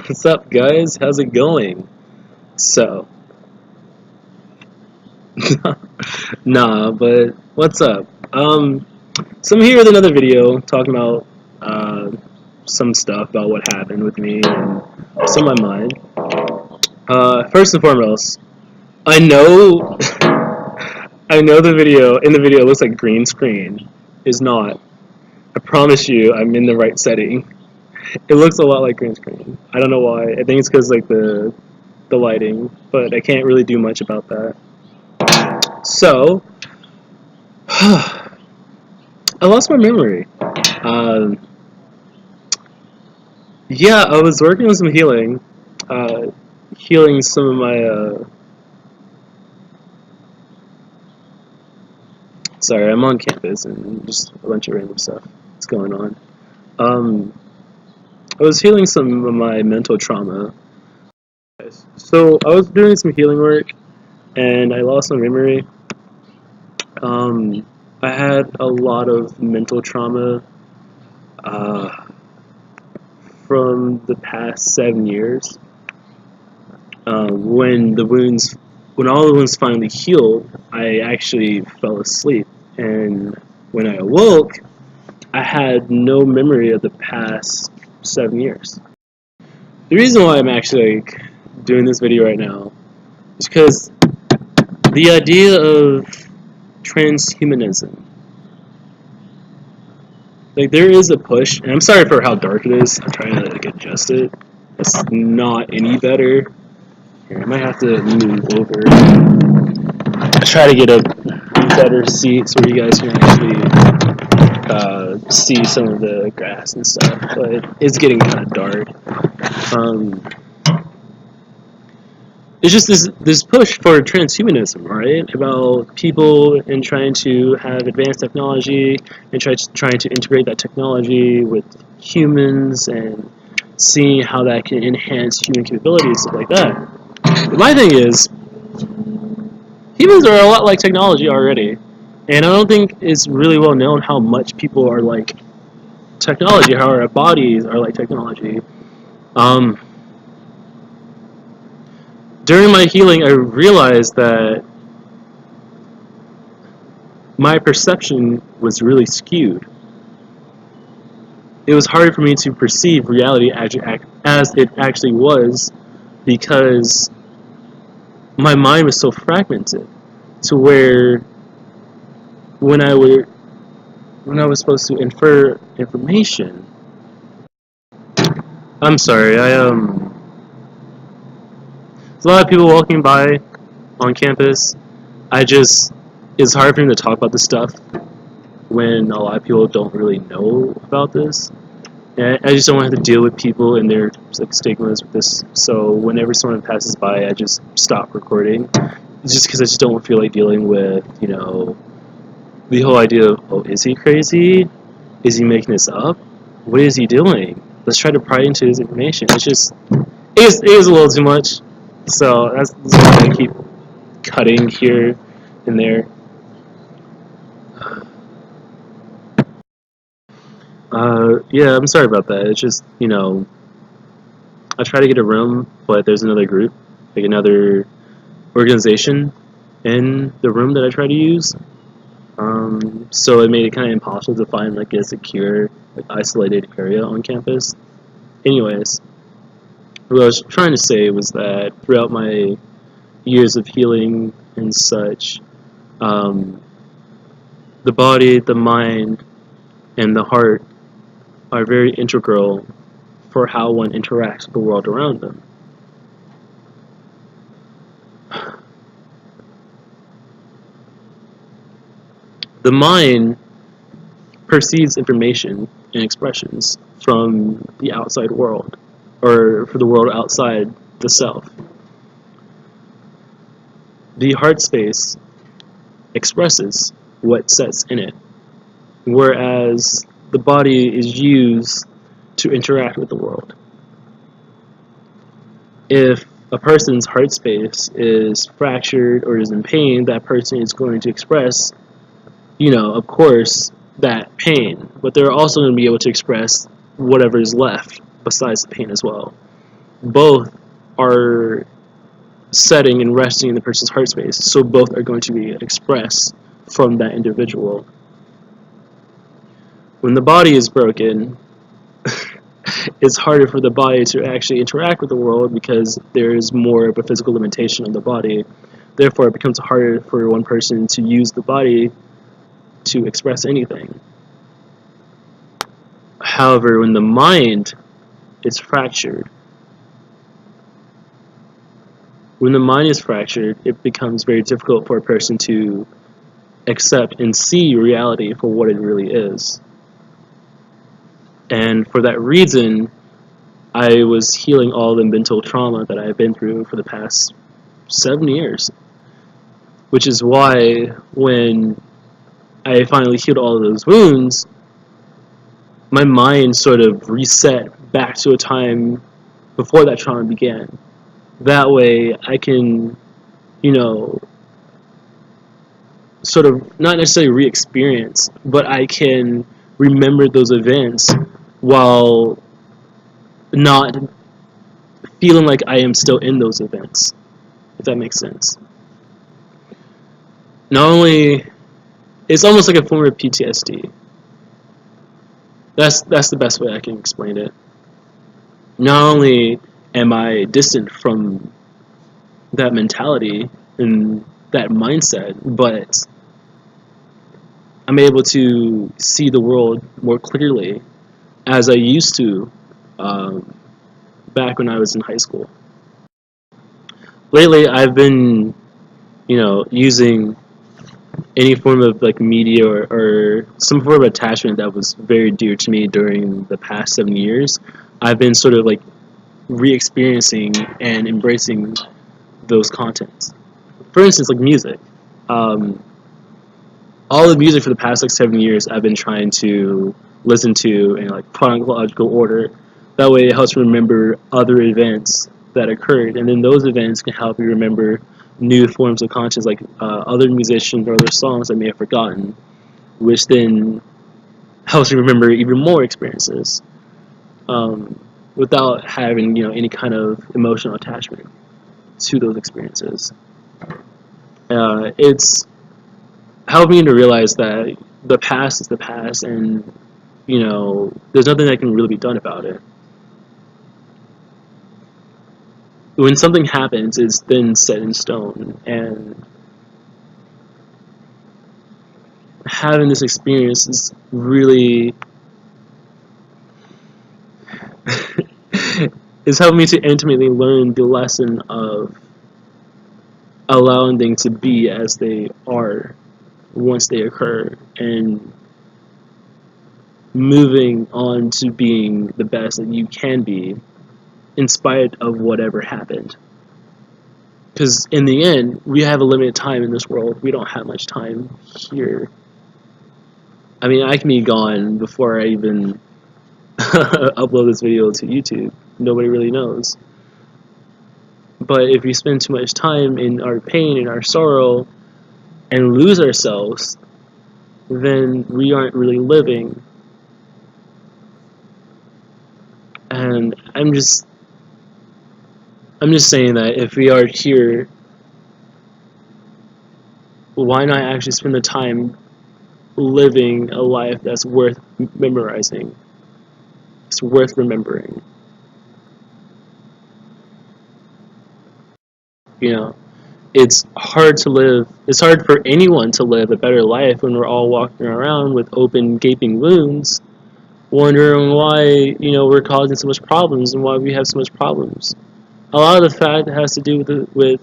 What's up, guys? How's it going? So, nah, but what's up? So I'm here with another video talking about some stuff about what happened with me and what's on my mind. First and foremost, I know, I know the video in the video looks like green screen. Is not. I promise you, I'm in the right setting. It looks a lot like green screen. I don't know why. I think it's because like the lighting, but I can't really do much about that. So, I lost my memory. Um, yeah, I was working on some healing, healing some of my. Sorry, I'm on campus and just a bunch of random stuff that's going on. I was healing some of my mental trauma. So I was doing some healing work, and I lost my memory. I had a lot of mental trauma from the past 7 years. When all the wounds finally healed, I actually fell asleep, and when I awoke, I had no memory of the past 7 years. The reason why I'm actually doing this video right now is because the idea of transhumanism, there is a push, and I'm sorry for how dark it is. I'm trying to adjust it. It's not any better. Here, I might have to move over. I try to get a better seat so you guys can actually see some of the grass and stuff, but it's getting kind of dark. It's just this push for transhumanism, right? About people and trying to have advanced technology and trying to integrate that technology with humans and seeing how that can enhance human capabilities, stuff like that. But my thing is, humans are a lot like technology already, and I don't think it's really well known how much people are like technology, how our bodies are like technology. During my healing, I realized that my perception was really skewed. It was hard for me to perceive reality as it actually was because my mind was so fragmented to where when I was supposed to infer information. I'm sorry, there's a lot of people walking by on campus. It's hard for me to talk about this stuff when a lot of people don't really know about this. And I just don't want to have to deal with people and their stigmas with this. So whenever someone passes by, I just stop recording. It's just because I just don't feel like dealing with, the whole idea of, oh, is he crazy? Is he making this up? What is he doing? Let's try to pry into his information. It is a little too much. So that's why I keep cutting here and there. Yeah, I'm sorry about that. It's just, I try to get a room, but there's another group, like another organization in the room that I try to use. So it made it kind of impossible to find like a secure, isolated area on campus. Anyways, what I was trying to say was that throughout my years of healing and such, the body, the mind, and the heart are very integral for how one interacts with the world around them. The mind perceives information and expressions from the outside world, or for the world outside the self. The heart space expresses what sets in it, whereas the body is used to interact with the world. If a person's heart space is fractured or is in pain, that person is going to express, of course, that pain, but they're also going to be able to express whatever is left besides the pain as well. both are setting and resting in the person's heart space, so both are going to be expressed from that individual. When the body is broken, it's harder for the body to actually interact with the world because there is more of a physical limitation on the body. Therefore, it becomes harder for one person to use the body to express anything. However, when the mind is fractured, it becomes very difficult for a person to accept and see reality for what it really is. And for that reason, I was healing all the mental trauma that I've been through for the past 7 years. Which is why when I finally healed all of those wounds, my mind sort of reset back to a time before that trauma began. That way I can, sort of not necessarily re-experience, but I can remember those events while not feeling like I am still in those events, if that makes sense. Not only, it's almost like a form of PTSD. That's the best way I can explain it. Not only am I distant from that mentality and that mindset, but I'm able to see the world more clearly as I used to back when I was in high school. Lately, I've been, using any form of like media or some form of attachment that was very dear to me during the past 7 years. I've been sort of like re-experiencing and embracing those contents. For instance, like music. All the music for the past like 7 years, I've been trying to listen to in like chronological order. That way, it helps me remember other events that occurred, and then those events can help you remember new forms of conscience, like other musicians or other songs I may have forgotten, which then helps you remember even more experiences without having any kind of emotional attachment to those experiences. It's helped me to realize that the past is the past, and there's nothing that can really be done about it. When something happens, it's then set in stone, and having this experience is really it's helped me to intimately learn the lesson of allowing things to be as they are once they occur, and moving on to being the best that you can be in spite of whatever happened. Because in the end, we have a limited time in this world. We don't have much time here. I mean, I can be gone before I even upload this video to YouTube. Nobody really knows. But if we spend too much time in our pain and our sorrow and lose ourselves, then we aren't really living. And I'm just saying that if we are here, why not actually spend the time living a life that's worth memorizing? It's worth remembering. It's hard to live. It's hard for anyone to live a better life when we're all walking around with open, gaping wounds, wondering why we're causing so much problems and why we have so much problems. A lot of the fact has to do with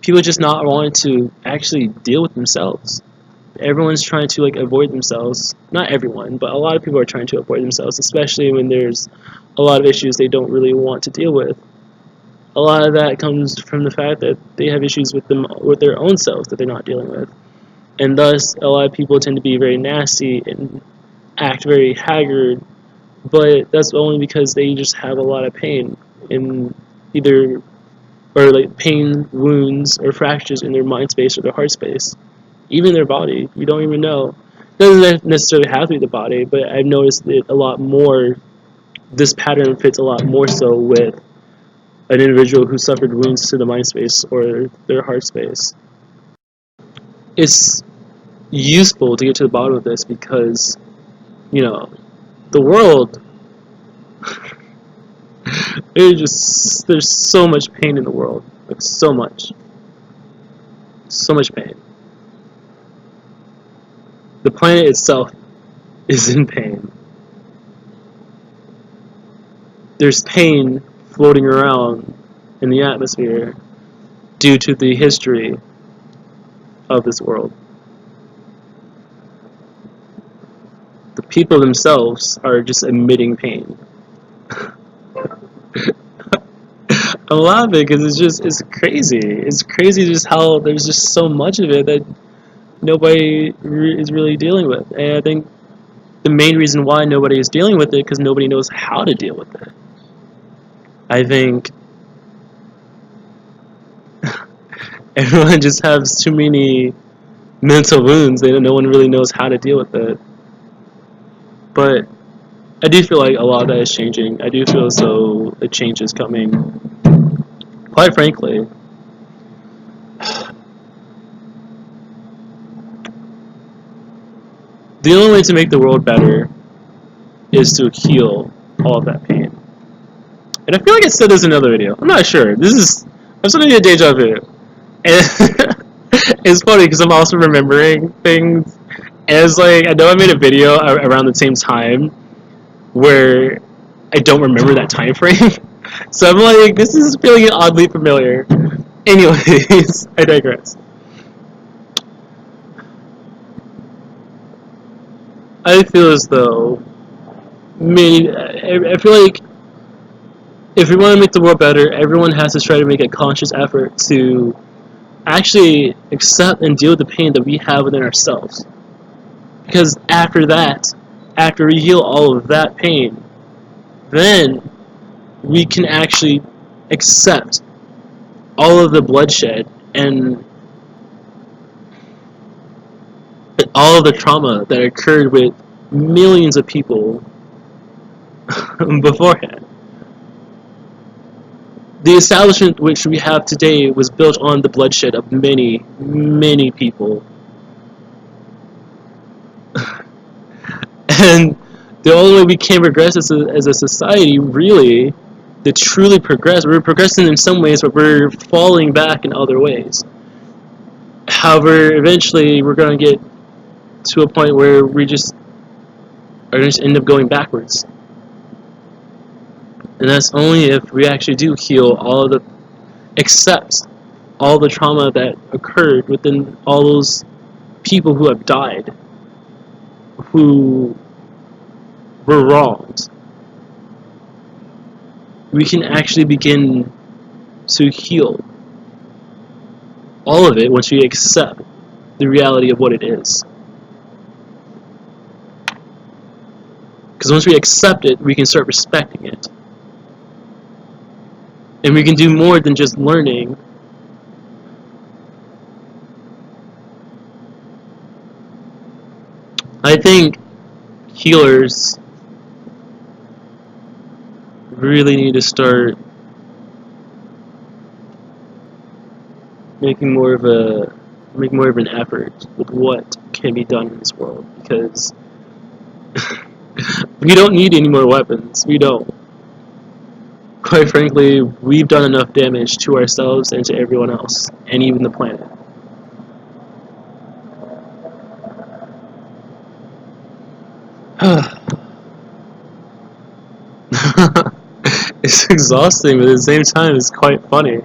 people just not wanting to actually deal with themselves. Everyone's trying to avoid themselves. Not everyone, but a lot of people are trying to avoid themselves, especially when there's a lot of issues they don't really want to deal with. A lot of that comes from the fact that they have issues with their own selves that they're not dealing with, and thus a lot of people tend to be very nasty and act very haggard. But that's only because they just have a lot of pain in either or pain, wounds, or fractures in their mind space or their heart space, even their body. You don't even know. It doesn't necessarily have to be the body, but I've noticed it a lot more this pattern fits a lot more so with an individual who suffered wounds to the mind space or their heart space. It's useful to get to the bottom of this because, you know, the world, there's so much pain in the world. Like, so much pain. The planet itself is in pain. There's pain floating around in the atmosphere due to the history of this world. The people themselves are just emitting pain. I'm laughing because it's crazy. It's crazy just how there's just so much of it that nobody is really dealing with. And I think the main reason why nobody is dealing with it because nobody knows how to deal with it. I think everyone just has too many mental wounds. No one really knows how to deal with it. But I do feel like a lot of that is changing. I do feel as though a change is coming. Quite frankly, the only way to make the world better is to heal all of that pain. And I feel like I said this in another video. I'm not sure. I'm starting to get a deja vu. And it's funny because I'm also remembering things. And it's like, I know I made a video around the same time where I don't remember that time frame. So I'm like, this is feeling oddly familiar. Anyways, I digress. I feel as though I feel like if we want to make the world better, everyone has to try to make a conscious effort to actually accept and deal with the pain that we have within ourselves. Because after that, after we heal all of that pain, then we can actually accept all of the bloodshed and all of the trauma that occurred with millions of people beforehand. The establishment which we have today was built on the bloodshed of many, many people. And the only way we can progress as a society, really, to truly progress, we're progressing in some ways, but we're falling back in other ways. However, eventually we're going to get to a point where we just are going to end up going backwards. And that's only if we actually do heal all of the, accept all the trauma that occurred within all those people who have died, who were wronged. We can actually begin to heal all of it once we accept the reality of what it is. Because once we accept it, we can start respecting it. And we can do more than just learning. I think healers really need to start making more of an effort with what can be done in this world, because we don't need any more weapons. We don't. Quite frankly, we've done enough damage to ourselves and to everyone else, and even the planet. It's exhausting, but at the same time, it's quite funny.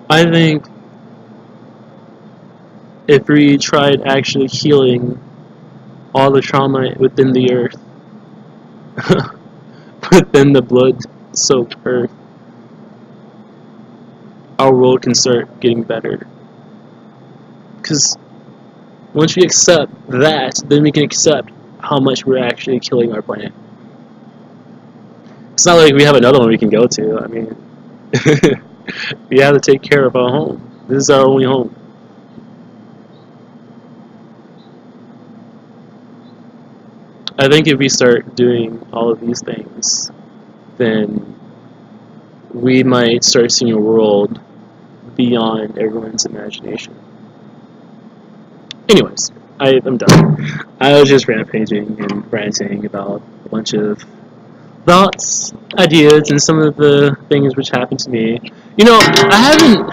I think if we tried actually healing all the trauma within the earth, within the blood-soaked earth, our world can start getting better. Because once we accept that, then we can accept how much we're actually killing our planet. It's not like we have another one we can go to. I mean, We have to take care of our home. This is our only home. I think if we start doing all of these things, then we might start seeing a world beyond everyone's imagination. Anyways, I'm done. I was just rampaging and ranting about a bunch of thoughts, ideas, and some of the things which happened to me. You know, I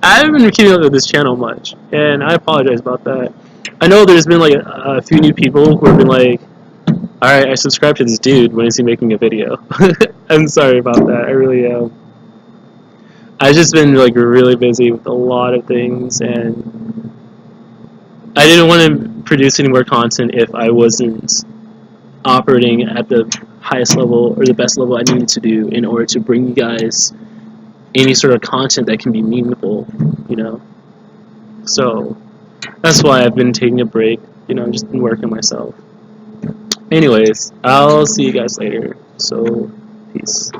haven't been keeping up with this channel much, and I apologize about that. I know there's been like a few new people who have been like, "Alright, I subscribe to this dude. When is he making a video?" I'm sorry about that. I really am. I've just been like really busy with a lot of things, and I didn't want to produce any more content if I wasn't operating at the highest level or the best level I needed to do in order to bring you guys any sort of content that can be meaningful, you know. So that's why I've been taking a break, you know, just been working myself. Anyways, I'll see you guys later. So, peace.